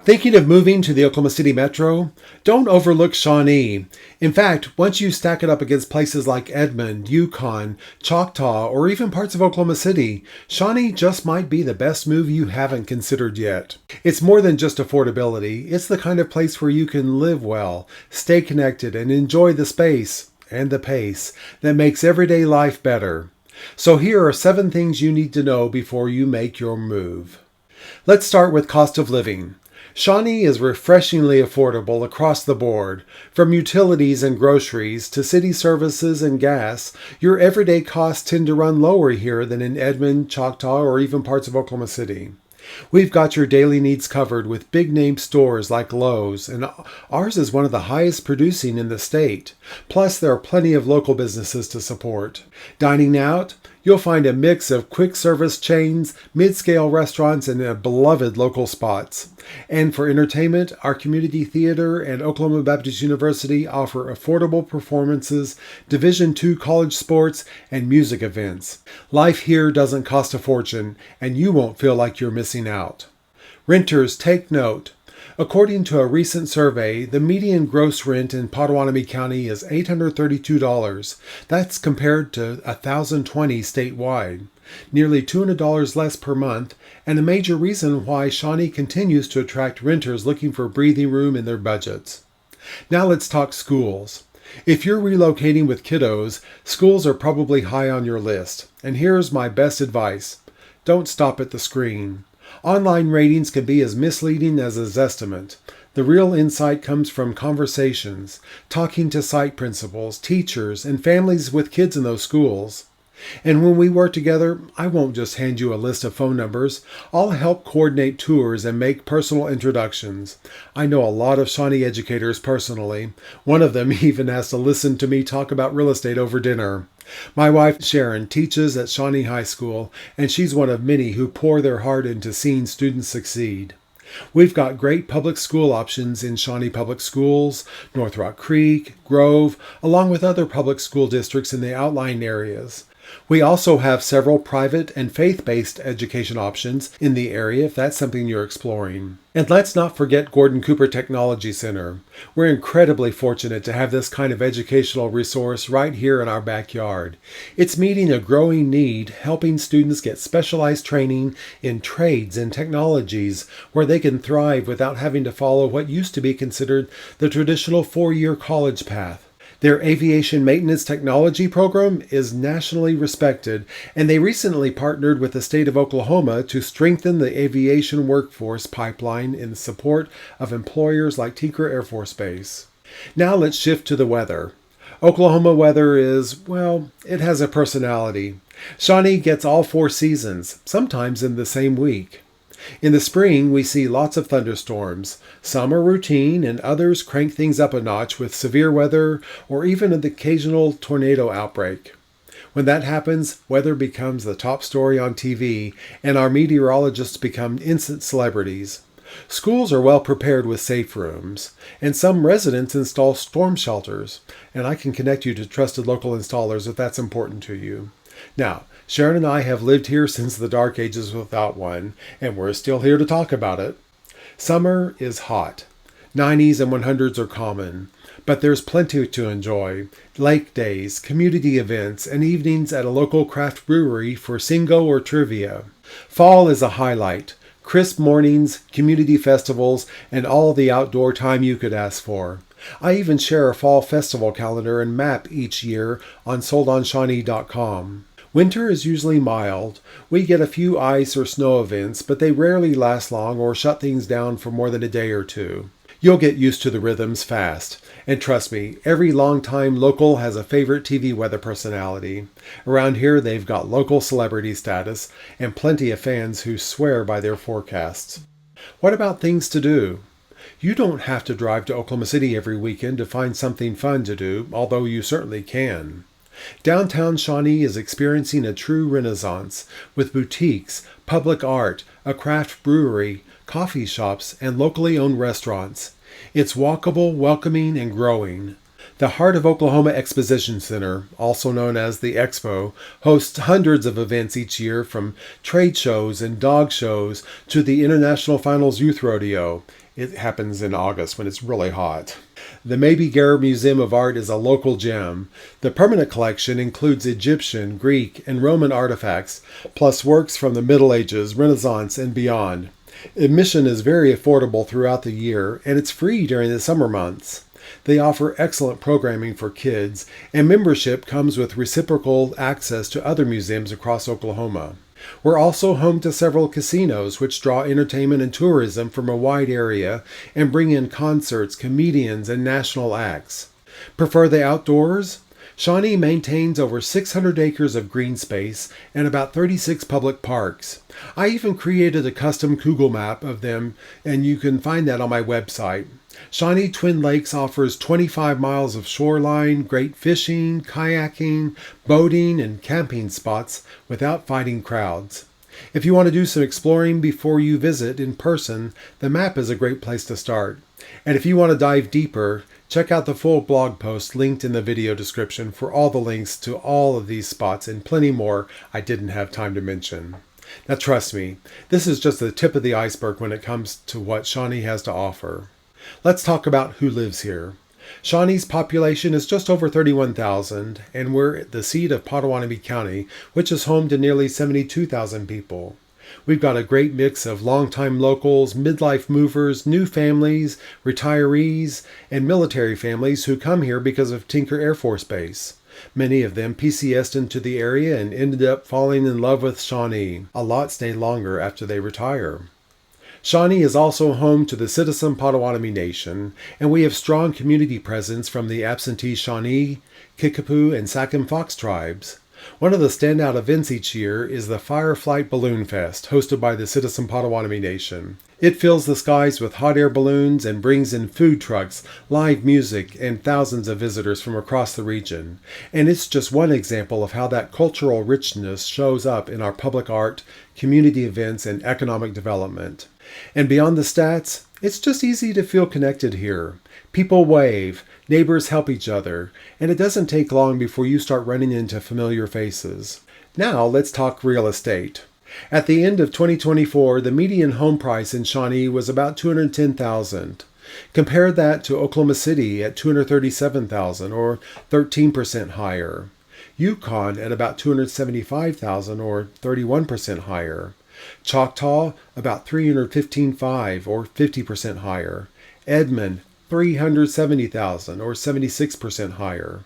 Thinking of moving to the Oklahoma City Metro? Don't overlook Shawnee. In fact, once you stack it up against places like Edmond, Yukon, Choctaw, or even parts of Oklahoma City, Shawnee just might be the best move you haven't considered yet. It's more than just affordability. It's the kind of place where you can live well, stay connected, and enjoy the space and the pace that makes everyday life better. So here are 7 things you need to know before you make your move. Let's start with cost of living. Shawnee is refreshingly affordable across the board. From utilities and groceries to city services and gas, your everyday costs tend to run lower here than in Edmond, Choctaw, or even parts of Oklahoma City. We've got your daily needs covered with big-name stores like Lowe's, and ours is one of the highest producing in the state. Plus, there are plenty of local businesses to support. Dining out? You'll find a mix of quick-service chains, mid-scale restaurants, and beloved local spots. And for entertainment, our community theater and Oklahoma Baptist University offer affordable performances, Division II college sports, and music events. Life here doesn't cost a fortune, and you won't feel like you're missing out. Renters, take note. According to a recent survey, the median gross rent in Potawatomi County is $832. That's compared to $1,020 statewide, nearly $200 less per month, and a major reason why Shawnee continues to attract renters looking for breathing room in their budgets. Now let's talk schools. If you're relocating with kiddos, schools are probably high on your list, and here's my best advice. Don't stop at the screen. Online ratings can be as misleading as a Zestimate. The real insight comes from conversations, talking to site principals, teachers, and families with kids in those schools. And when we work together, I won't just hand you a list of phone numbers. I'll help coordinate tours and make personal introductions. I know a lot of Shawnee educators personally. One of them even has to listen to me talk about real estate over dinner. My wife, Sharon, teaches at Shawnee High School, and she's one of many who pour their heart into seeing students succeed. We've got great public school options in Shawnee Public Schools, North Rock Creek, Grove, along with other public school districts in the outlying areas. We also have several private and faith-based education options in the area if that's something you're exploring. And let's not forget Gordon Cooper Technology Center. We're incredibly fortunate to have this kind of educational resource right here in our backyard. It's meeting a growing need, helping students get specialized training in trades and technologies where they can thrive without having to follow what used to be considered the traditional 4-year college path. Their aviation maintenance technology program is nationally respected, and they recently partnered with the state of Oklahoma to strengthen the aviation workforce pipeline in support of employers like Tinker Air Force Base. Now let's shift to the weather. Oklahoma weather is, well, it has a personality. Shawnee gets all 4 seasons, sometimes in the same week. In the spring, we see lots of thunderstorms. Some are routine, and others crank things up a notch with severe weather or even an occasional tornado outbreak. When that happens, weather becomes the top story on TV, and our meteorologists become instant celebrities. Schools are well prepared with safe rooms, and some residents install storm shelters, and I can connect you to trusted local installers if that's important to you. Now, Sharon and I have lived here since the dark ages without one, and we're still here to talk about it. Summer is hot. 90s and 100s are common, but there's plenty to enjoy. Lake days, community events, and evenings at a local craft brewery for singo or trivia. Fall is a highlight. Crisp mornings, community festivals, and all the outdoor time you could ask for. I even share a fall festival calendar and map each year on soldonshawnee.com. Winter is usually mild. We get a few ice or snow events, but they rarely last long or shut things down for more than a day or two. You'll get used to the rhythms fast. And trust me, every longtime local has a favorite TV weather personality. Around here, they've got local celebrity status and plenty of fans who swear by their forecasts. What about things to do? You don't have to drive to Oklahoma City every weekend to find something fun to do, although you certainly can. Downtown Shawnee is experiencing a true renaissance with boutiques, public art, a craft brewery, coffee shops, and locally owned restaurants. It's walkable, welcoming, and growing. The Heart of Oklahoma Exposition Center, also known as the Expo, hosts hundreds of events each year, from trade shows and dog shows to the International Finals Youth Rodeo. It happens in August when it's really hot. The Maybe Guerre Museum of Art is a local gem. The permanent collection includes Egyptian, Greek, and Roman artifacts, plus works from the Middle Ages, Renaissance, and beyond. Admission is very affordable throughout the year, and it's free during the summer months. They offer excellent programming for kids, and membership comes with reciprocal access to other museums across Oklahoma. We're also home to several casinos, which draw entertainment and tourism from a wide area and bring in concerts, comedians, and national acts. Prefer the outdoors? Shawnee maintains over 600 acres of green space and about 36 public parks. I even created a custom Google map of them, and you can find that on my website. Shawnee Twin Lakes offers 25 miles of shoreline, great fishing, kayaking, boating, and camping spots without fighting crowds. If you want to do some exploring before you visit in person, the map is a great place to start. And if you want to dive deeper, check out the full blog post linked in the video description for all the links to all of these spots and plenty more I didn't have time to mention. Now trust me, this is just the tip of the iceberg when it comes to what Shawnee has to offer. Let's talk about who lives here. Shawnee's population is just over 31,000, and we're the seat of Potawatomi County, which is home to nearly 72,000 people. We've got a great mix of longtime locals, midlife movers, new families, retirees, and military families who come here because of Tinker Air Force Base. Many of them PCS'ed into the area and ended up falling in love with Shawnee. A lot stay longer after they retire. Shawnee is also home to the Citizen Potawatomi Nation, and we have strong community presence from the absentee Shawnee, Kickapoo, and Sac and Fox tribes. One of the standout events each year is the Fireflight Balloon Fest, hosted by the Citizen Potawatomi Nation. It fills the skies with hot air balloons and brings in food trucks, live music, and thousands of visitors from across the region. And it's just one example of how that cultural richness shows up in our public art, community events, and economic development. And beyond the stats, it's just easy to feel connected here. People wave, neighbors help each other, and it doesn't take long before you start running into familiar faces. Now let's talk real estate. At the end of 2024, the median home price in Shawnee was about $210,000. Compare that to Oklahoma City at $237,000, or 13% higher. Yukon at about $275,000, or 31% higher. Choctaw, about $315,500, or 50% higher. Edmond, $370,000, or 76% higher.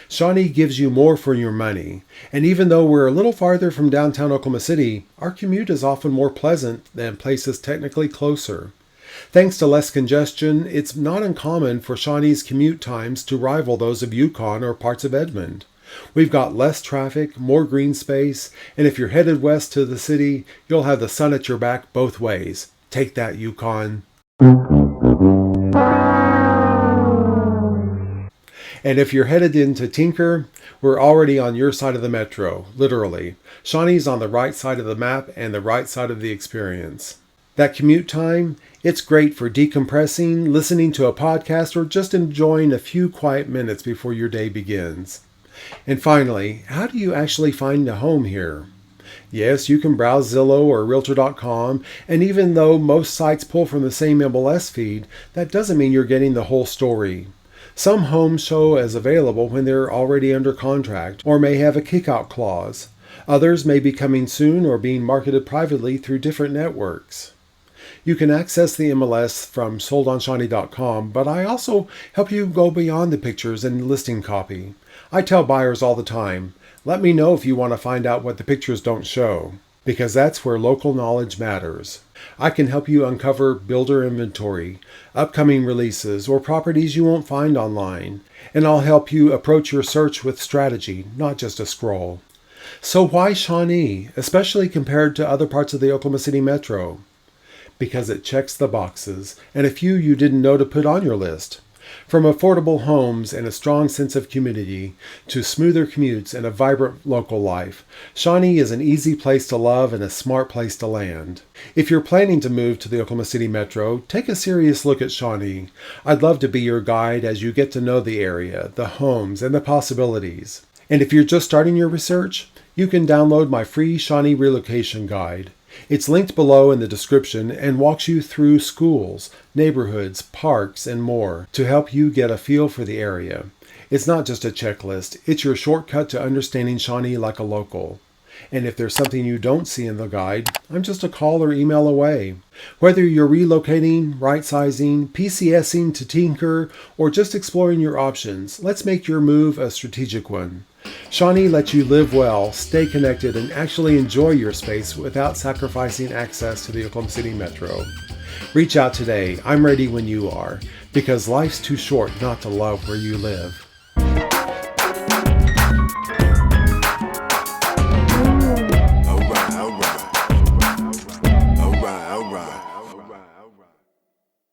Shawnee gives you more for your money, and even though we're a little farther from downtown Oklahoma City, our commute is often more pleasant than places technically closer. Thanks to less congestion, it's not uncommon for Shawnee's commute times to rival those of Yukon or parts of Edmond. We've got less traffic, more green space, and if you're headed west to the city, you'll have the sun at your back both ways. Take that, Yukon. And if you're headed into Tinker, we're already on your side of the metro, literally. Shawnee's on the right side of the map and the right side of the experience. That commute time, it's great for decompressing, listening to a podcast, or just enjoying a few quiet minutes before your day begins. And finally, how do you actually find a home here? Yes, you can browse Zillow or Realtor.com, and even though most sites pull from the same MLS feed, that doesn't mean you're getting the whole story. Some homes show as available when they're already under contract or may have a kickout clause. Others may be coming soon or being marketed privately through different networks. You can access the MLS from soldonshawnee.com, but I also help you go beyond the pictures and listing copy. I tell buyers all the time, let me know if you want to find out what the pictures don't show, because that's where local knowledge matters. I can help you uncover builder inventory, upcoming releases, or properties you won't find online, and I'll help you approach your search with strategy, not just a scroll. So why Shawnee, especially compared to other parts of the Oklahoma City metro? Because it checks the boxes, and a few you didn't know to put on your list. From affordable homes and a strong sense of community to smoother commutes and a vibrant local life, Shawnee is an easy place to love and a smart place to land. If you're planning to move to the Oklahoma City Metro, take a serious look at Shawnee. I'd love to be your guide as you get to know the area, the homes, and the possibilities. And if you're just starting your research, you can download my free Shawnee relocation guide. It's linked below in the description and walks you through schools, neighborhoods, parks, and more to help you get a feel for the area. It's not just a checklist, it's your shortcut to understanding Shawnee like a local. And if there's something you don't see in the guide, I'm just a call or email away. Whether you're relocating, rightsizing, PCS'ing to Tinker, or just exploring your options, let's make your move a strategic one. Shawnee lets you live well, stay connected, and actually enjoy your space without sacrificing access to the Oklahoma City Metro. Reach out today. I'm ready when you are, because life's too short not to love where you live.